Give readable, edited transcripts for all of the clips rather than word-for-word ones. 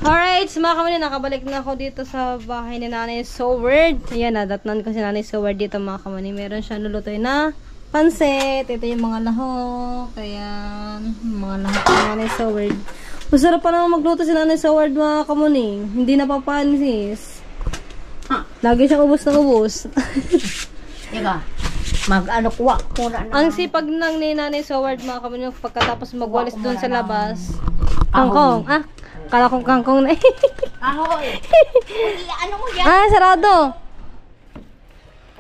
Alright, so mga kamani, nakabalik na ako dito sa bahay ni Nanay Soward. Ayan, nadatnan ko si Nanay Soward dito mga kamani. Meron siya nulutoy na pansit. Ito yung mga lahok. Ayan, mga lahok ni Nanay Soward. Masarap pa naman magluto si Nanay Soward mga kamani. Hindi napapansis. Lagi siyang ubos na ubos. Diba? Mag-ano kuha. Ang sipag ng ni Nanay Soward mga kamani, pagkatapos magwalis doon sa labas. Kangkong. Kala kong kangkong na eh. Ahoy! Ano mo yan? Sarado.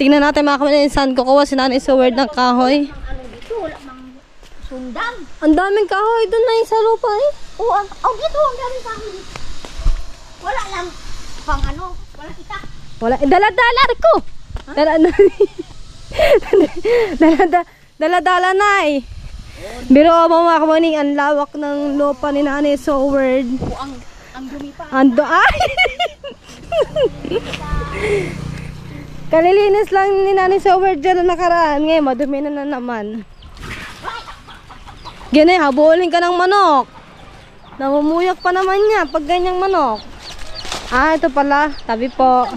Tingnan natin mga kamay, saan kukuha si Nanay Soward ng kahoy. Ano dito? Wala mang sundan. Ang daming kahoy doon na sa lupa eh. Dito. Ang daming kahoy. Wala lang pang ano. Wala kita. Wala. Dala-dala ko. Dala-dala na eh. Pero mga kamaning, ang lawak ng lupa ni Nanay Soward. Ang dumi pa. Ay! Kalilinis lang ni Nanay Soward dyan na nakaraan. Ngayon, madumi na naman. Ganyan, habulin ka ng manok. Namumuyak pa naman niya pag ganyang manok. Ito pala. Tabi po.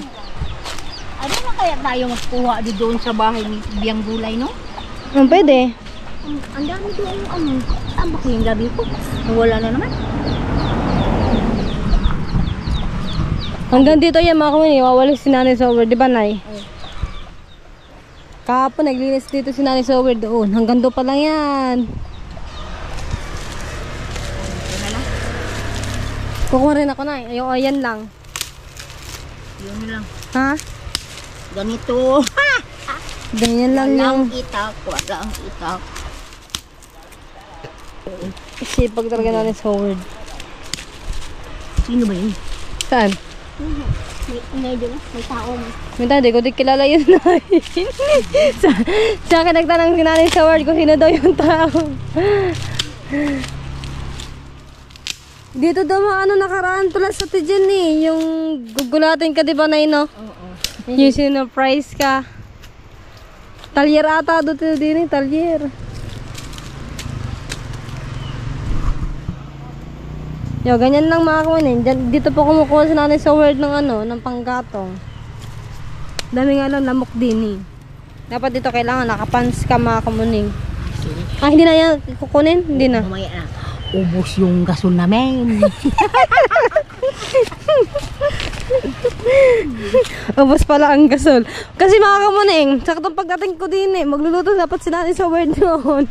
Ano na kaya tayo magkuha doon sa bahay ni Biyang Gulay, no? Pwede. Ang dami doon saan ba yung gabi ko? Wala na naman. Hanggang dito yan mga kamani, wawalis si Nanay Soward, di ba Nay? Kahapon naglinis dito si Nanay Soward doon. Hanggang doon pa lang yan. Kukuha rin ako na. Ayan lang. Yun lang. Ha? Ganito. Ganyan lang yung Walang itak. sipag talaga Nanay Soward. Sino ba yun? Saan? May tao mo. Minta, di ko di kilala yun na. Sa akin nagtanong si Nanay Soward kung sino daw yung tao. Dito daw mga nakaraan pala sa Tijan eh. Yung gugulatin ka diba Nay no? Oo. Yung sinurprise ka. Talyer ata doon din eh, talyer. Yo, ganyan lang mga kawanin. Dito po kumukuha si Nanay Soward ng ng panggatong. Dami nga lang lamok din eh. Dapat dito kailangan nakapants ka mga kamuning. Hindi na yan kukunin? Hindi na. Mamaya na. Ubos yung gasol namin. Ubos pala ang gasol. Kasi mga kamuning, saktong pagdating ko din eh. Magluluto dapat si Nanay Soward noon.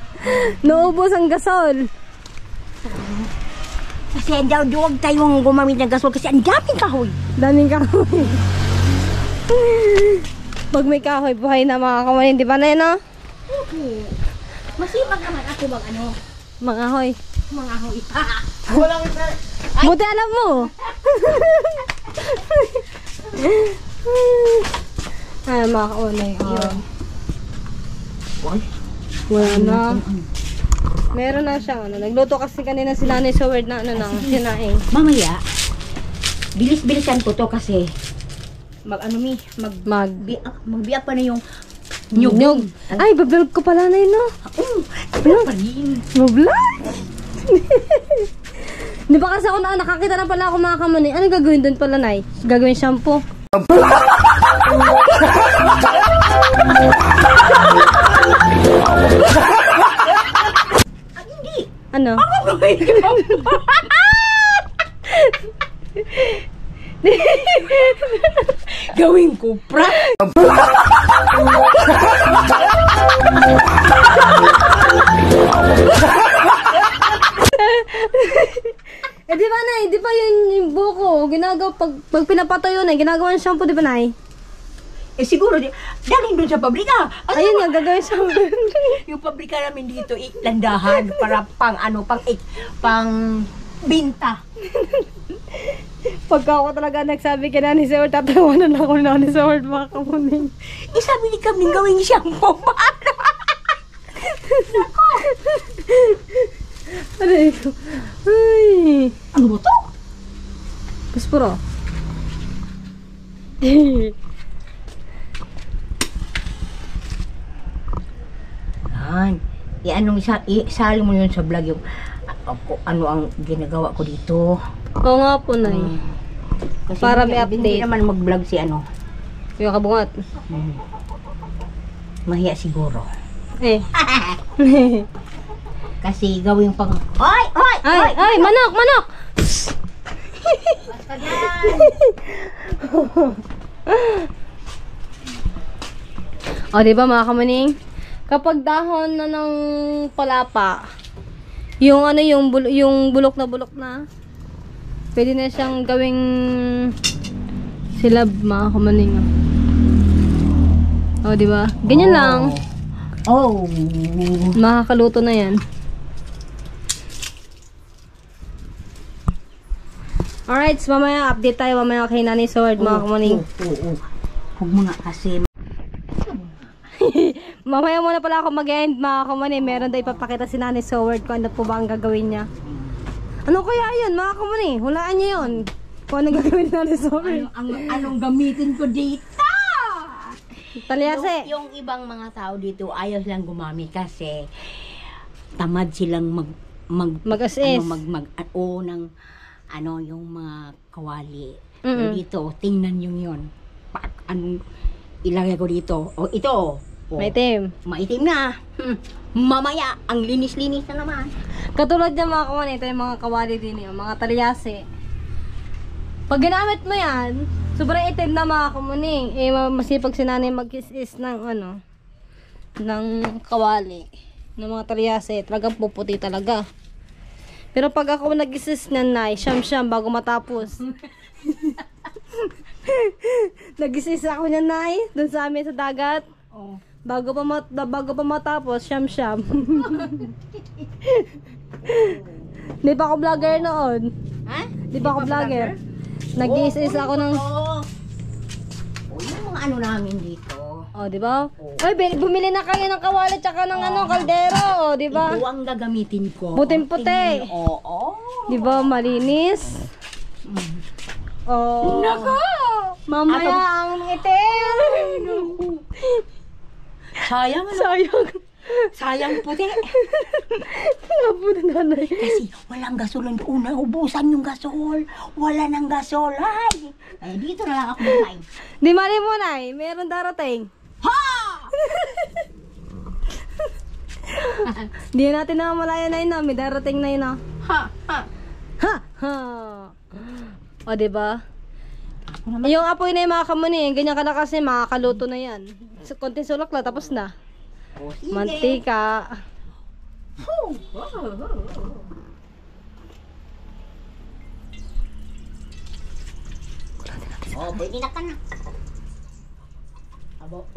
Naubos ang gasol. Kasi huwag tayong gumamit ng gasol kasi ang daming kahoy. Daming kahoy. Pag may kahoy, buhay na mga kamuning. Di ba na yun no? Okay. Masipag naman ako Mga hoy. mga hoy. Buti alam mo. Mga kaunay. Wala na. Meron na siyang nagluto kasi kanina si Nanay Soward na sinaing. Mamaya, bilis-bilisan ko to kasi magbiyak pa na yung nyug. Ay, bablog ko pala na yun, no? Ano pa rin? Bablog? Di ba kasi ako nakakita na pala ako mga kamani. Ano gagawin doon pala, Nay? Gagawin shampoo? Hindi. Ano? Gawin ko pra. Di ba Nay? Di ba yung buko? Ginagawa pag pinapatayo na, ginagawa ng shampoo, di ba Nay? Siguro, dalhin doon sa pabrika. Ayun nga, gagawin shampoo. Yung pabrika namin dito, landahan para pang binta. Pagka ako talaga nagsabi kay Nanay Soward, tatawanan ako ni Nanay Soward mga kamuning. Sabi ni kami gawing shampoo. Ano ito? Ay. Ano ba to? Puspuro. Yan. Isali mo yun sa vlog yung ano ang ginagawa ko dito. Oo nga po, Nay. Kasi Para may hindi update. naman mag-vlog si ano. Yung kabungat. Mahiya siguro. Eh. Kasi gawin pang... Hoy! Hoy! Ay, manok, manok! Basta yan! O, di ba mga kamaning? Kapag dahon na ng palapa, yung ano, yung bulok na, pwede na siyang gawing silab, mga kamaning. O, di ba? Ganyan lang. Oh. Makakaluto na yan. Alright, so mamaya update tayo mamaya kay Nanay Sword, mga kamaning. Huwag mo nga kasi. Mamaya muna pala ako mag-end, mga kamaning. Meron daw ipapakita si Nanay Sword kung ano po ba ang gagawin niya. Ano kaya yun, mga kamaning? Hulaan niya yun. Kung ano gagawin ni Nanay Sword. Anong gamitin ko dito? Talyase. Yung ibang mga tao dito ayaw silang gumamit kasi tamad silang Mag-assess. ng ano yung mga kawali. Pero dito, tingnan yung yun. Anong ilagay ko dito? O ito. O, Maitim. maitim na. Mamaya, ang linis-linis na naman. Katulad ng mga kawali, ito yung mga kawali din yun, mga talyase. Pag ginamit mo yan, sobrang itim na mga kamaning. Eh, masipag si Nanay mag-is ng ano, ng kawali. Ng mga talyase, talagang puputi talaga. Pero pag ako nag-isis na, Nay, siyam-siyam bago matapos. Nag-isis ako niya, Nay, dun sa amin sa dagat. Oh. Bago pa matapos, siyam-siyam. Di ba ako vlogger noon? Ha? Di ba ako vlogger? Nag-iis ako ng... O, yung mga ano namin dito. Oh, di ba? Ay, bumili na kayo ng kawali tsaka ng ano, kaldero, oh, di ba? Ito ang gagamitin ko. Puting-puti. Oo. Di ba, malinis? Oh. Nako! Mamaya ang itim. Sayang ano? Sayang. Sayang puti. Labo na Nanay. Kasi walang gasolin. Una, ubusan yung gasol. Wala nang gasol. Ay! Eh, dito na lang ako buhay. Di mali mo, Nay. Meron darating. Ha! Di natin na malaya na yun, no? May darating na yun, no? Ha! Ha! Ha! Ha! O, diba? Yung apoy na yung mga kamuni, ganyan ka na kasi makakaluto na yan. Konting sulok lang, tapos na. O, sige. Mantika. Oh, pwede na ka na. Abo.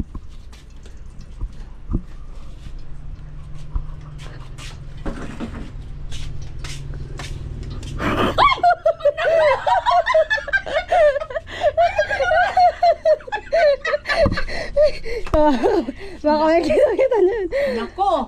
Baka may kita niyan. Nako!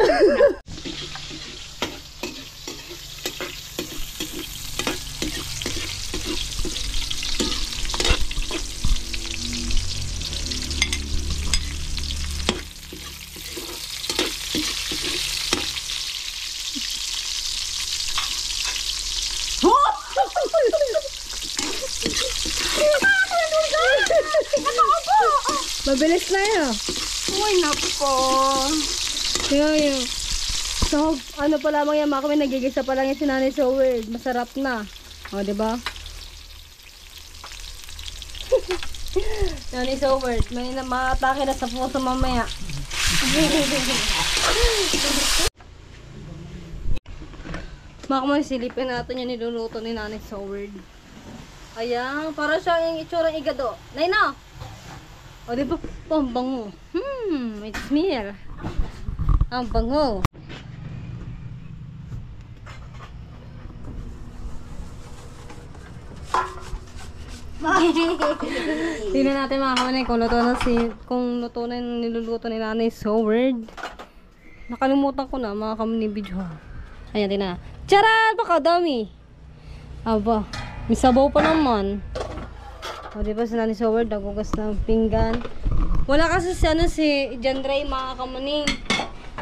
Mabilis na yun. Uy, nako! Tingnan yun. So, ano pa lamang yan, mga kami, nagigisa pa lang yung sinanay so weird. Masarap na. O, diba? Nanay so weird. May makatake na sa puso mamaya. Mga kami, silipin natin yung niluluto ni Nanay so weird. Ayan, para siya yung itsurang igado. Nayna! O, diba? Oh, ang bango. May smell. Ang bango. Tingnan natin mga kamanay kung luto na yung niluluto ni Nanay so weird. Nakalimutan ko na mga kamanay video. Ayan, tingnan. Charan! Baka dami. Aba, may sabaw pa naman. O, diba si Nanay so weird, nagugas ng pinggan. Wala kasi si John Ray, mga kamuning.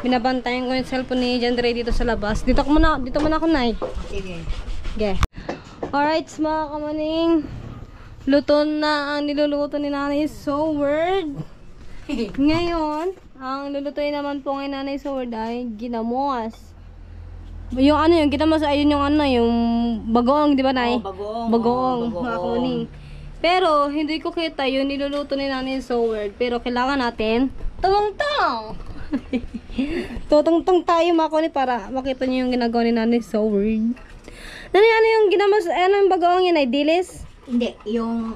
Binabantayan ko yung cellphone ni John Ray dito sa labas. Dito muna ako, Nay. Sige. Okay. Alright, mga kamaning. Luto na ang niluluto ni Nanay Soward. Ngayon, ang lulutuin naman po ngayon Nanay Soward ay ginamos. Yung ano yung ginamos ay yun yung ano, yung bagoong, di ba Nay? Oh, bagoong. Bagoong, Oh, mga bagoong. kamaning. Pero, hindi ko kita yung niluluto ni Nanay Soward. Pero, kailangan natin tumungtong! Tutungtong tayo mga kamaning para makita niyo yung ginagawa ni Nanay Soward. Nanay, ano yung ginamos, ano yung bagoong yun ay dilis? Hindi, yung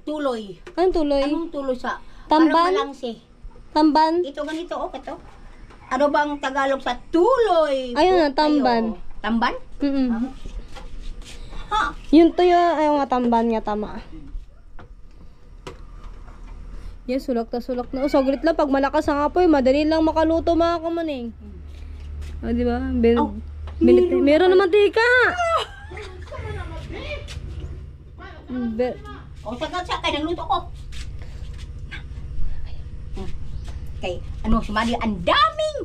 tuloy. Anong tuloy? Anong tuloy sa... Tamban? Parang malangsi. Tamban? Ito ganito, oh, ito. Ano bang Tagalog sa tuloy? Ayun na, Tayo. tamban. Tamban? Ha? Yung tuyo, ayun nga, tamban nga, tama. Yan, sulak na. O, saglit lang. Pag malakas ang apoy, madali lang makaluto mga kamaning. O, di ba? Oh, Meron naman tika. O, saka, nagluto ko. Kay, ano, si Madi, ang daming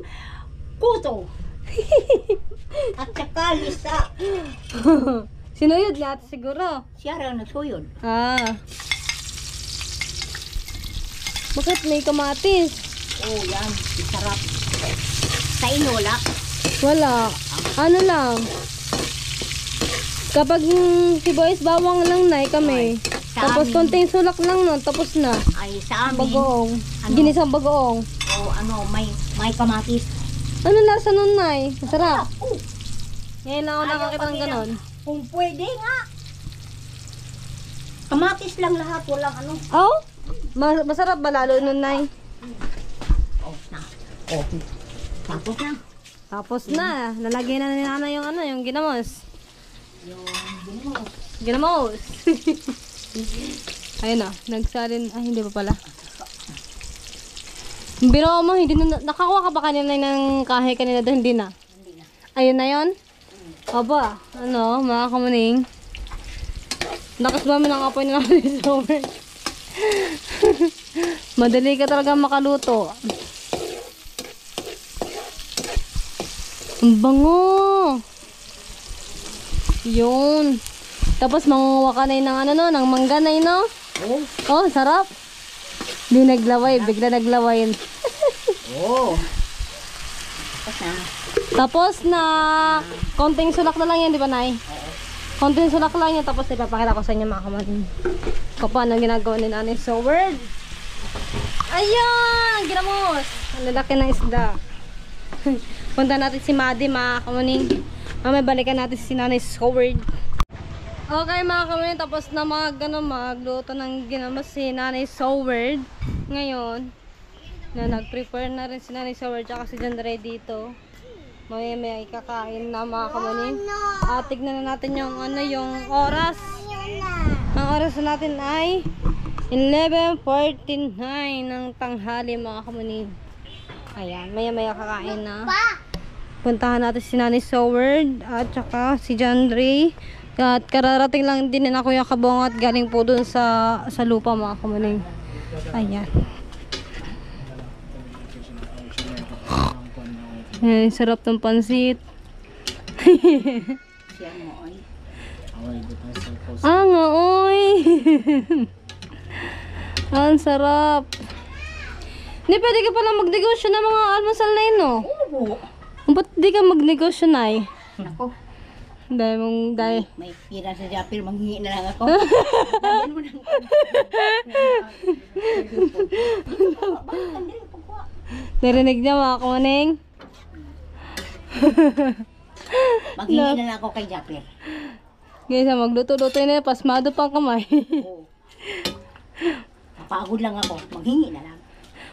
kuto. At saka, lisa. Sinuyod lahat siguro. Siya rin nagsuyod. Ah. Bakit may kamatis? Oh, yan. Sarap. Sa inola. Wala. Ano lang. Kapag sibuyas bawang lang na kami. Sa Tapos amin. konting sulak lang nun. Tapos na. Ay, sa amin. Bagoong. Ano? Ginisang bagoong. O, ano, may kamatis. Ano lasa nun, Nay? Masarap. Oh, Ngayon lang ako ayaw nakakita ng pa ganon. nila. Kung pwede nga. Kamatis lang lahat. Walang ano. Oh? Masarap ba lalo nun, Nay? Oh, na. Oh. Tapos na. Tapos na. Lalagyan na ni Nana yung ano, yung ginamos. Yung ginamos. Ginamos. Ayun na. Nagsalin. Ay, hindi pa pala. Biro mo, hindi na, nakakuha ka ba kanina ng kahe kanina doon? Hindi na. Hindi na. Ayun na yun? Aba, ano, mga kamaning. Lakas ba ng apoy na namin ni Soward? Madali ka talaga makaluto. Ang bango! Yun. Tapos mangunguha ka na yun ng ano no, ng mangganay no? Oh. Oh, sarap. Di naglaway, bigla naglaway. Oh. Tapos na. Tapos na, konting sulak na lang yan, di ba, Nay? Konting sulak lang yan, tapos ipapakita ko sa inyo mga kamating. Kung paano ginagawa ni Nanay Soward. Ayan! Ginamos! Ang lalaki ng isda. Punta natin si Madi, mga kamating. Mamaya balikan natin si Nanay Soward. Okay mga kamating, tapos na magluto ng ginamos si Nanay Soward. Ngayon, na nag-prepare na rin si Nanay Soward tsaka si John Ray dito. May kakain na mga kamaning. At tignan na natin yung ano, yung oras. Ang oras natin ay 11:49 ng tanghali mga kamaning. Ayan, maya kakain na. Puntahan natin si Nanay Soward at saka si John Ray. At kararating lang din na Kuya Kabong at galing po dun sa lupa mga kamaning. Ayan. Ayan, sarap ng pansit. Siya mo ay. Ah, nga, oy. Ang sarap. Hindi, pwede ka pala magnegosyo ng mga almusal na yun, no? Oo. Ba't di ka magnegosyo na eh? Nako. Dahil May pira sa Japir, manghingi na lang ako. Lagyan mo ng... narinig niya mga kumaning. Manghingi na lang ako kay Japir. Guys, magluto-luto na, pasmado pang kamay. Oo. Napagod lang ako. Manghingi na lang.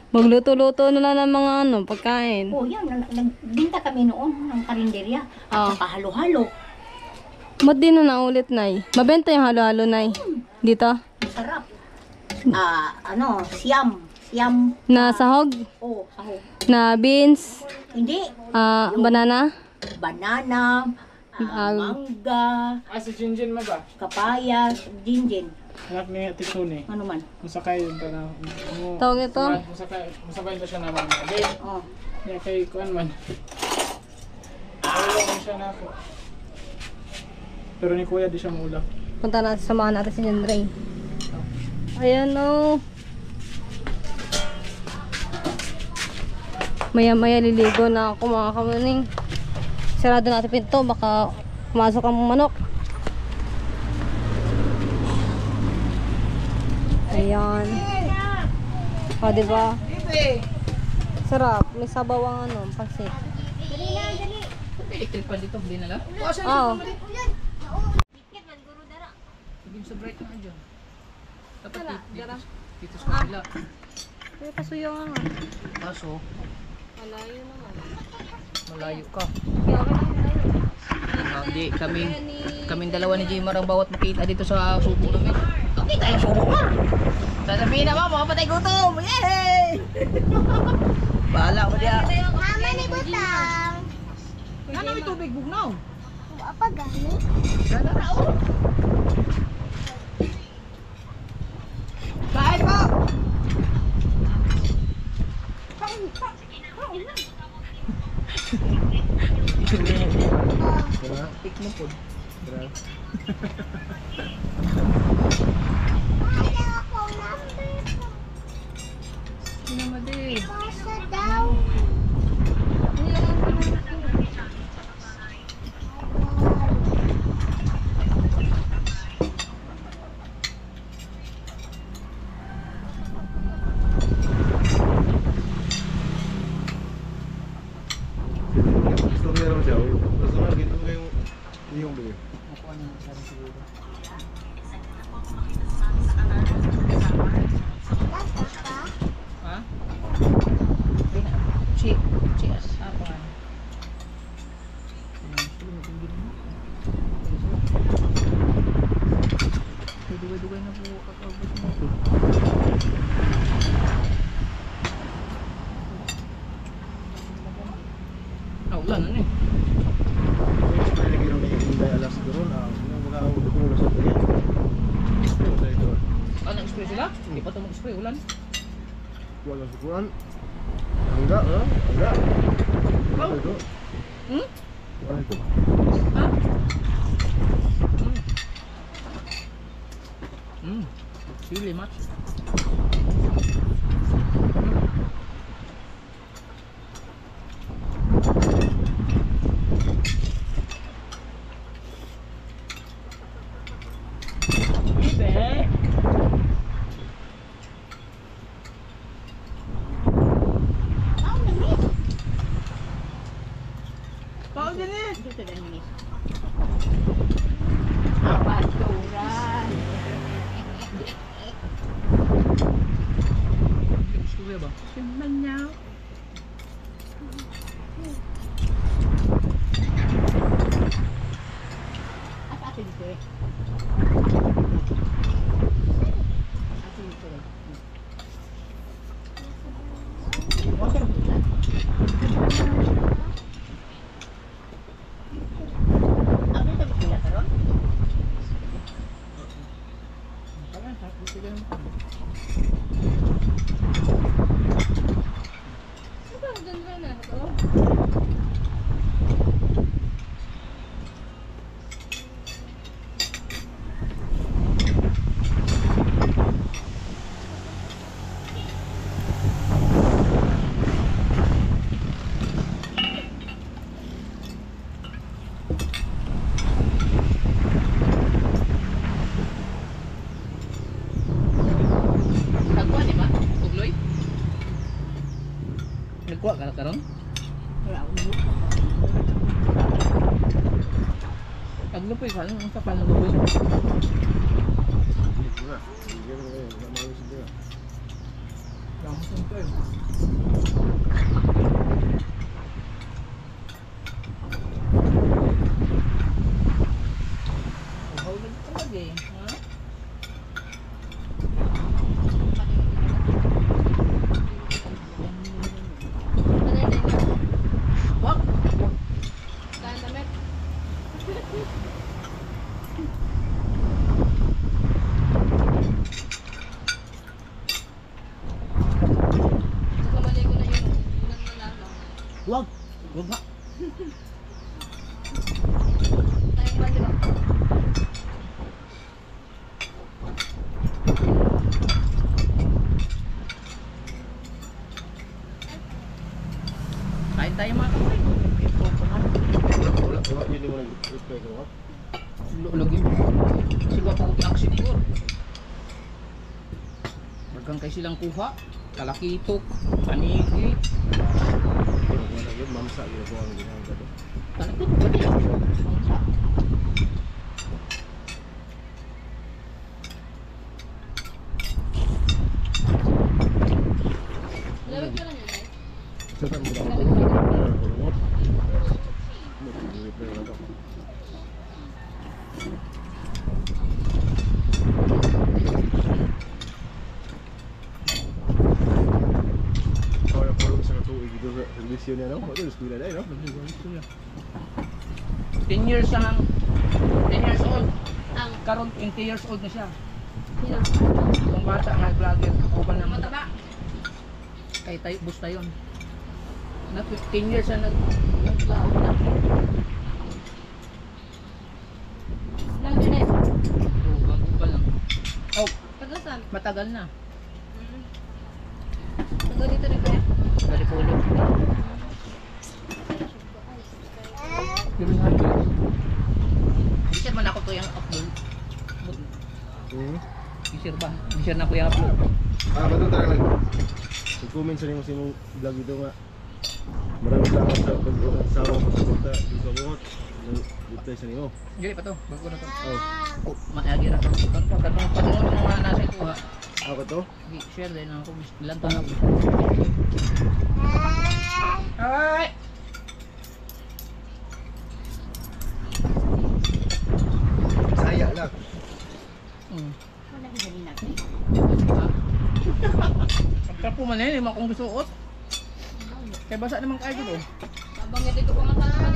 Magluto-luto na lang ng mga ano, pagkain. Oh, yan. Nagbinta kami noon ng karinderya. Oh. At saka halo-halo. Ba't di na naulit, Nay? Mabenta yung halo-halo, Nay. Dito? Masarap. Ano, siyam. Siyam. Na sahog? Oh, sahog. Na beans? Hindi. Banana? Banana, mangga, Si Jinjin mo ba? kapayas, jinjin. Anak ni Ate Suni. Ano man. Musakay yun pa na. Tawag ito? Musakay ba siya naman? Hindi. Oh. Yan kay Kuan man. Ayaw lang siya na ako. Pero ni Kuya di siya maulap. Punta natin, samahan natin si Jendray. Ayan o. Maya-maya liligo na ako mga kamaning. Sarado natin pinto, baka pumasok ang manok. Ayan. O, diba? Sarap. May sabaw ang ano, pansit. Electric pan dito, hindi na lang. Oo. Hindi sa bright na dyan. Dapat Wala, dito, dara. dito sa kabila. May pasuyo nga nga. Kaso, Malayo naman. malayo ka. Kaya okay lang malayo. Hindi, kaming dalawa ni Jimar ang bawat makita dito sa subo namin. Okay tayo subo mo. Sasabihin naman, makapatay gutom. Yay! Bahala ko diya. Mama ni Butang. Ano may tubig bugnaw? Apa gani? Gala na oh. Kain po! Tik mo po. Ada ako number. Hindi naman din. Pasa daw. Gusto ko naman siya. Gusto ko dito yung iyong bigay. Nakuha niya sa akin siguro. Ha? Chik. Chik. Apa? Dugay-dugay na po kakabot mo. Ulan na eh. Lagi nang hindi alas doon. Yung mga ulo sa kanya. Ito. Nag-spray sila? Hindi pa ito mag-spray. Ulan. Wala sa kuan. Enggak, enggak. Wala ito. Hmm? Wala ito. Ha? Really much. Ibe. Pao din eh. Dito din ni. Paturan. Gusto mo ba? Simanyaw. At atin dito eh. Atin dito eh. Ano ito ba karon? Parang sakit sila ng Nagkuha di ba? Tugloy? Nagkuha ka na karon? Wala ako. Taglupoy ka lang, ang kapal ng lupoy. Wala. Hindi ko na maayos din. Lamusin ko eh. Uhaw na dito lagi. Ha? Wag! Wag! Wag nga! Tayong bandi ba? Daghang kay silang kuha. Kalakitok, panigi. Wala yun, mamsa ginagawa ang ginagawa doon. Kalakitok ba niya? Mamsa. Lawag ka lang yan, eh. Saan mo lang ito? Kulungot. Mag-replay na ito. Kaya po sa katuig dito sa servisyo niya, no? Ito, eskwela na, no? 10 years ang 10 years old. Ang karon 20 years old na siya. Sino? Yung bata nga vlogger, ako ba naman? Mataba. Kay tayo busta yon. Na 15 years na naglaot na. Lang din eh. Oo, bago pa lang. Oh, Tagasan. matagal na. Taga dito rin kaya? Dari pulo. Di man ako to yung upload. Di-share ba? Di-share na ko yung upload. Bato talaga nag-comment sa nimo sa imong vlog dito nga. Maraming salamat sa pag-usawa ko sa punta dito sa buhat. Dito sa nimo. Dili pa to, bago na to. Oh, Oh, maagi ra to. Katong patungon ng mga nasa ito ha. ako to. Sige, share din ako. Ilan to na. Alright! Saya lang. Wala ka dali natin. Pagka po man eh, lima kong gusuot. Kaya basa naman kayo dito. Abang ito ko nga talaga.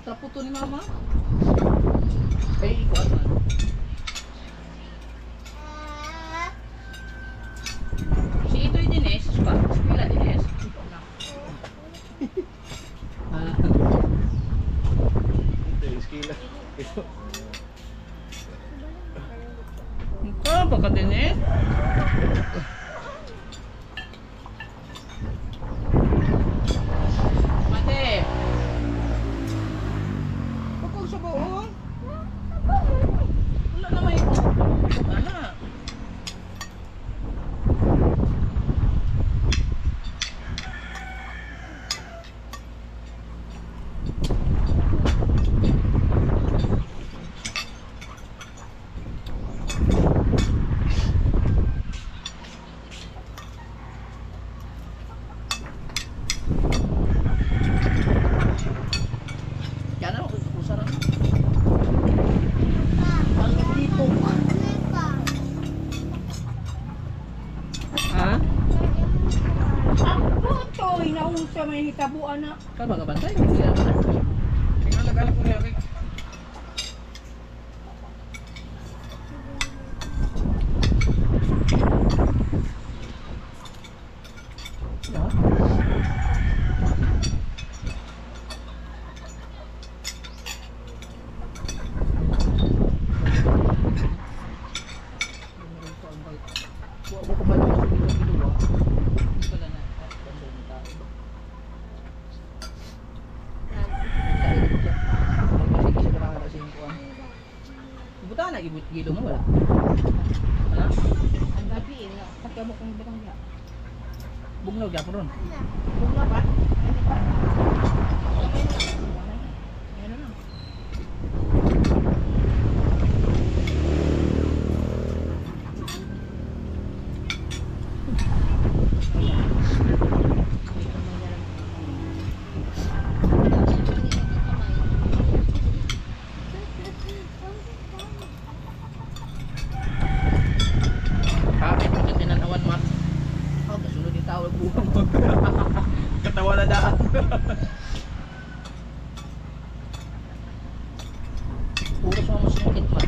Taputo ni mama. Kaya ikuan man. Si Itoy Dines, ba? Pila Dines? Ah, Ito yung eskwela. Ito. ito, baka Dines? Mate! Bakul sa buong? Wala naman ito. Sana. Yan ako, usarang. Ang dito. Ha? Ako to, inaunsa may hitabuan na. Kan ba kabantay? Siya ba na? Tingnan nagalap ko niya. Buta na gilo mo wala. Wala. Ang gabi, sakya mo kung bitang diya. Bugnaw gyapon ron. Bugla ba? Ano na? Kapit mo sa tinanawan, Mat. Oh, kasunod yung tawag buwang mo. Katawa na daan. Puro sa mga singkit, Mat.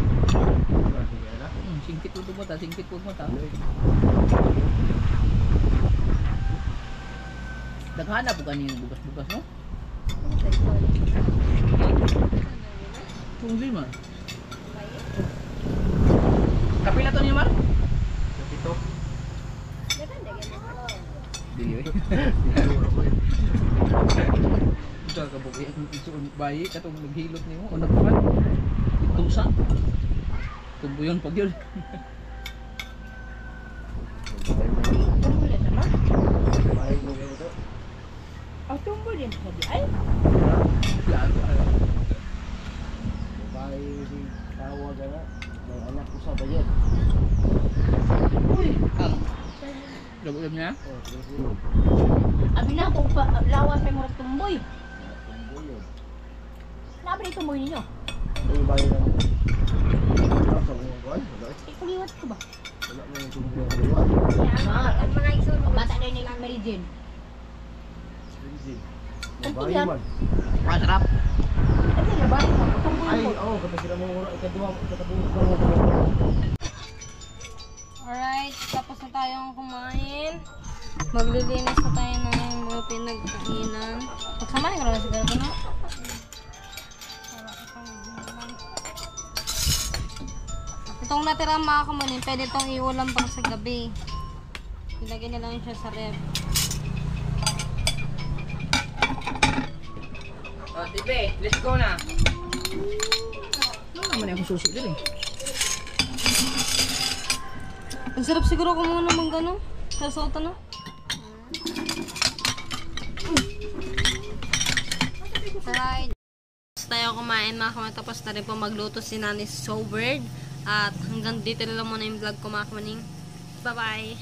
Singkit po mo ta, singkit po mo ta. Daghana po kanina bugas-bugas, no? Kung di man. Kapila to niya, Mar? Ito. Dili, eh. Ito ka buki, isuon bayi, katong naghilot niyo, o nagpan. Tusa. Tumbo yun pag yun. din sa di ay. Babae si tawag na. May anak ko sa bayan. Labo-labo niya? Oh, terus Abi na kung lawas may murag tumboy. tumboy yun. Nabi ni tumboy ninyo. Ay, bayan na mo. Sa mga kuwan, wala. Ikuliwat ko ba? Wala mo yung tumboy ang dalawa. Ang mga isunod. Bata na yung Mary Jane. Expensive. Ang Babae tuyan. man. Masarap. Ano yung bahay mo? Tumboy Ay, mo. oo, kapag sila mo ikadua, ikatabunan. Alright, tapos na tayong kumain. Maglilinis na tayo ng mga pinagkainan. Pagsamahin ko na siguro ito na. Itong natira mga kamunin, pwede itong iulam pang sa gabi. Ilagay na lang siya sa ref. Oh, Tipe, let's go na. Ano naman yung susi din eh. Ang sarap siguro kung muna mang gano'n. Sarasota na. Alright. Tapos tayo kumain mga kamunin. Tapos na rin po magluto si Nani So Weird. At hanggang dito na lang muna yung vlog ko mga kamuning. Bye-bye!